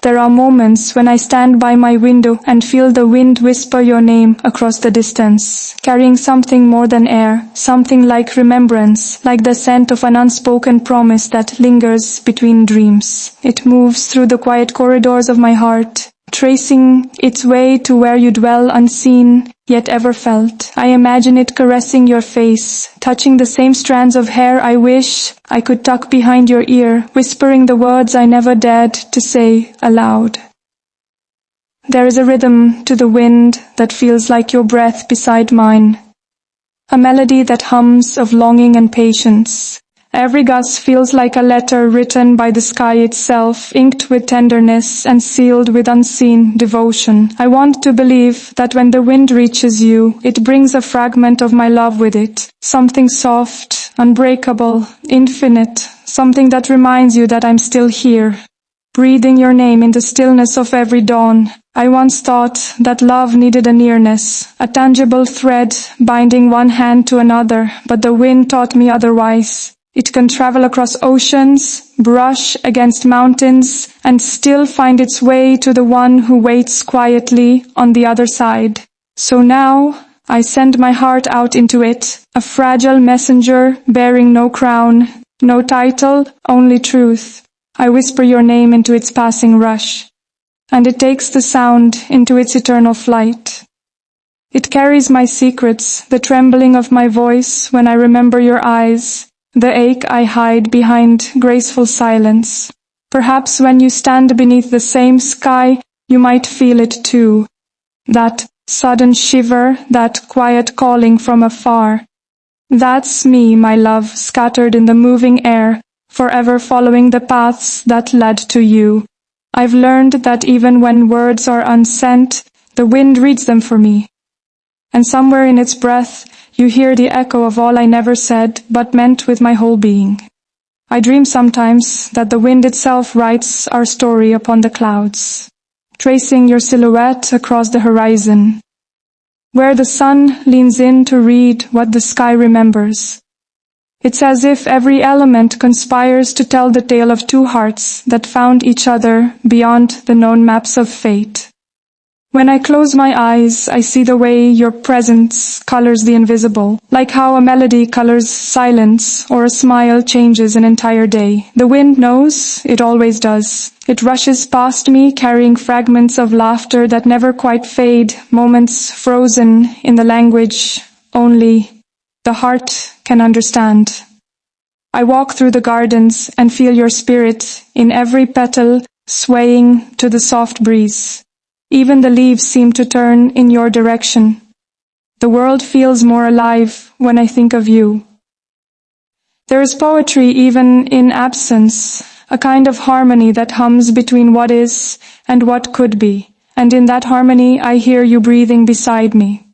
There are moments when I stand by my window and feel the wind whisper your name across the distance, carrying something more than air, something like remembrance, like the scent of an unspoken promise that lingers between dreams. It moves through the quiet corridors of my heart, tracing its way to where you dwell unseen, yet ever felt. I imagine it caressing your face, touching the same strands of hair I wish I could tuck behind your ear, whispering the words I never dared to say aloud. There is a rhythm to the wind that feels like your breath beside mine, a melody that hums of longing and patience. Every gust feels like a letter written by the sky itself, inked with tenderness and sealed with unseen devotion. I want to believe that when the wind reaches you, it brings a fragment of my love with it, something soft, unbreakable, infinite, something that reminds you that I'm still here, breathing your name in the stillness of every dawn. I once thought that love needed a nearness, a tangible thread binding one hand to another, but the wind taught me otherwise. It can travel across oceans, brush against mountains, and still find its way to the one who waits quietly on the other side. So now, I send my heart out into it, a fragile messenger bearing no crown, no title, only truth. I whisper your name into its passing rush, and it takes the sound into its eternal flight. It carries my secrets, the trembling of my voice when I remember your eyes, the ache I hide behind graceful silence. Perhaps when you stand beneath the same sky, you might feel it too. That sudden shiver, that quiet calling from afar. That's me, my love, scattered in the moving air, forever following the paths that led to you. I've learned that even when words are unsent, the wind reads them for me. And somewhere in its breath, you hear the echo of all I never said, but meant with my whole being. I dream sometimes that the wind itself writes our story upon the clouds, tracing your silhouette across the horizon, where the sun leans in to read what the sky remembers. It's as if every element conspires to tell the tale of two hearts that found each other beyond the known maps of fate. When I close my eyes, I see the way your presence colors the invisible, like how a melody colors silence or a smile changes an entire day. The wind knows, it always does. It rushes past me, carrying fragments of laughter that never quite fade, moments frozen in the language only the heart can understand. I walk through the gardens and feel your spirit in every petal swaying to the soft breeze. Even the leaves seem to turn in your direction. The world feels more alive when I think of you. There is poetry even in absence, a kind of harmony that hums between what is and what could be, and in that harmony I hear you breathing beside me.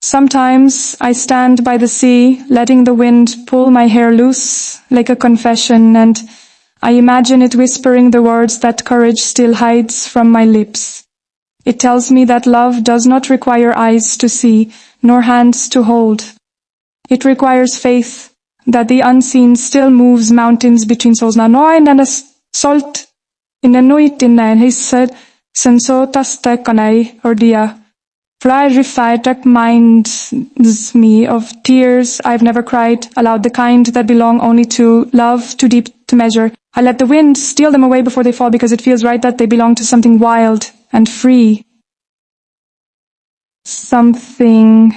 Sometimes I stand by the sea, letting the wind pull my hair loose like a confession, and I imagine it whispering the words that courage still hides from my lips. It tells me that love does not require eyes to see, nor hands to hold. It requires faith that the unseen still moves mountains between souls. Na noin and a salt in a nuit in a hissed sensotas tekanei or dia. Clarified reminds me of tears I've never cried aloud, the kind that belong only to love, too deep to measure. I let the wind steal them away before they fall because it feels right that they belong to something wild and free. Something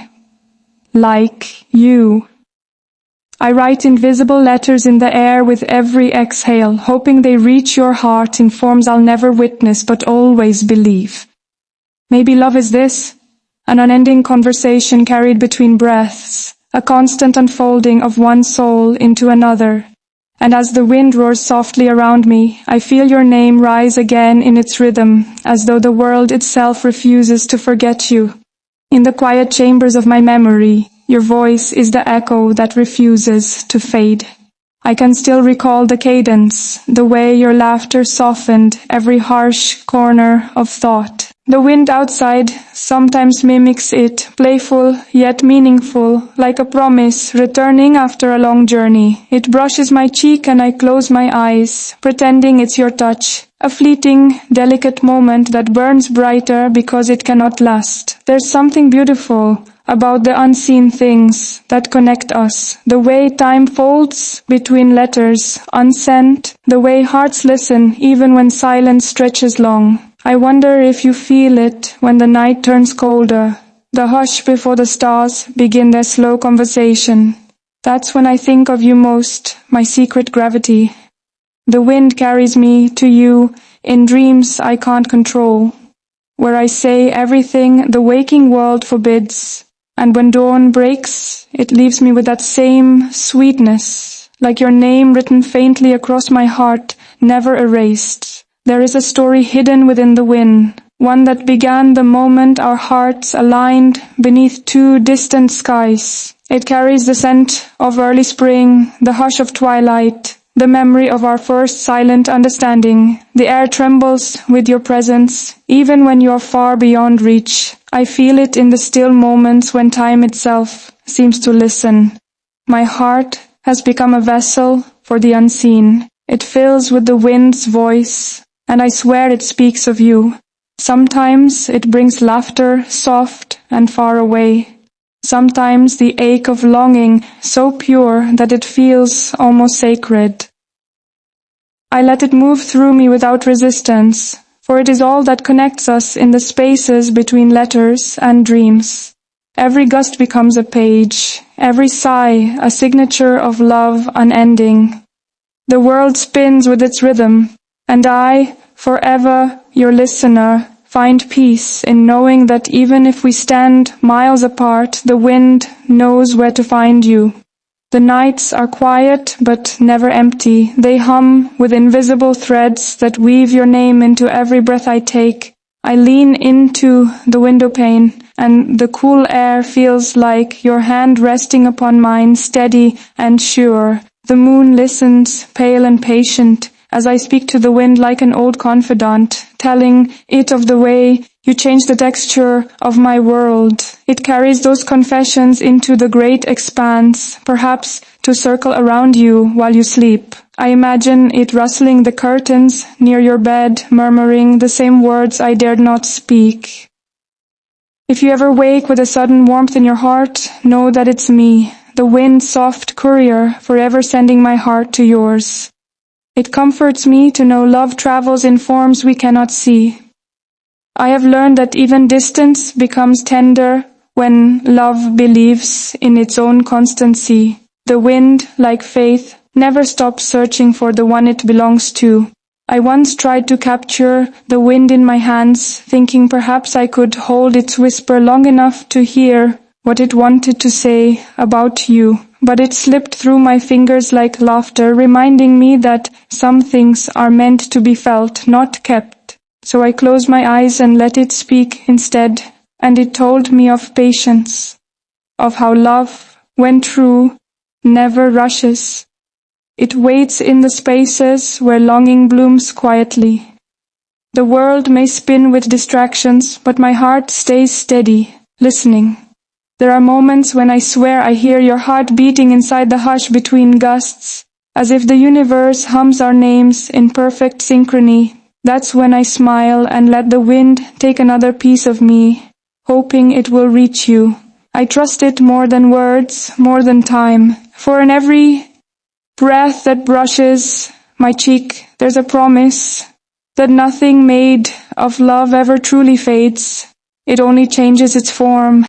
like you. I write invisible letters in the air with every exhale, hoping they reach your heart in forms I'll never witness but always believe. Maybe love is this, an unending conversation carried between breaths, a constant unfolding of one soul into another. And as the wind roars softly around me, I feel your name rise again in its rhythm, as though the world itself refuses to forget you. In the quiet chambers of my memory, your voice is the echo that refuses to fade. I can still recall the cadence, the way your laughter softened every harsh corner of thought. The wind outside sometimes mimics it, playful yet meaningful, like a promise returning after a long journey. It brushes my cheek and I close my eyes, pretending it's your touch, A fleeting, delicate moment that burns brighter because it cannot last. There's something beautiful about the unseen things that connect us. The way time folds between letters, unsent, the way hearts listen even when silence stretches long. I wonder if you feel it when the night turns colder, the hush before the stars begin their slow conversation. That's when I think of you most, my secret gravity. The wind carries me to you in dreams I can't control, where I say everything the waking world forbids, and when dawn breaks, it leaves me with that same sweetness, like your name written faintly across my heart, never erased. There is a story hidden within the wind, one that began the moment our hearts aligned beneath two distant skies. It carries the scent of early spring, the hush of twilight, the memory of our first silent understanding. The air trembles with your presence, even when you are far beyond reach. I feel it in the still moments when time itself seems to listen. My heart has become a vessel for the unseen. It fills with the wind's voice, and I swear it speaks of you. Sometimes it brings laughter, soft and far away. Sometimes the ache of longing, so pure that it feels almost sacred. I let it move through me without resistance, for it is all that connects us in the spaces between letters and dreams. Every gust becomes a page, every sigh a signature of love unending. The world spins with its rhythm, and I, forever your listener, find peace in knowing that even if we stand miles apart, the wind knows where to find you. The nights are quiet but never empty. They hum with invisible threads that weave your name into every breath I take. I lean into the window pane, and the cool air feels like your hand resting upon mine, steady and sure. The moon listens, pale and patient, as I speak to the wind like an old confidant, telling it of the way you change the texture of my world. It carries those confessions into the great expanse, perhaps to circle around you while you sleep. I imagine it rustling the curtains near your bed, murmuring the same words I dared not speak. If you ever wake with a sudden warmth in your heart, know that it's me, the wind's soft courier, forever sending my heart to yours. It comforts me to know love travels in forms we cannot see. I have learned that even distance becomes tender when love believes in its own constancy. The wind, like faith, never stops searching for the one it belongs to. I once tried to capture the wind in my hands, thinking perhaps I could hold its whisper long enough to hear what it wanted to say about you. But it slipped through my fingers like laughter, reminding me that some things are meant to be felt, not kept. So I closed my eyes and let it speak instead, and it told me of patience, of how love, when true, never rushes. It waits in the spaces where longing blooms quietly. The world may spin with distractions, but my heart stays steady, listening. There are moments when I swear I hear your heart beating inside the hush between gusts, as if the universe hums our names in perfect synchrony. That's when I smile and let the wind take another piece of me, hoping it will reach you. I trust it more than words, more than time, for in every breath that brushes my cheek, there's a promise that nothing made of love ever truly fades. It only changes its form,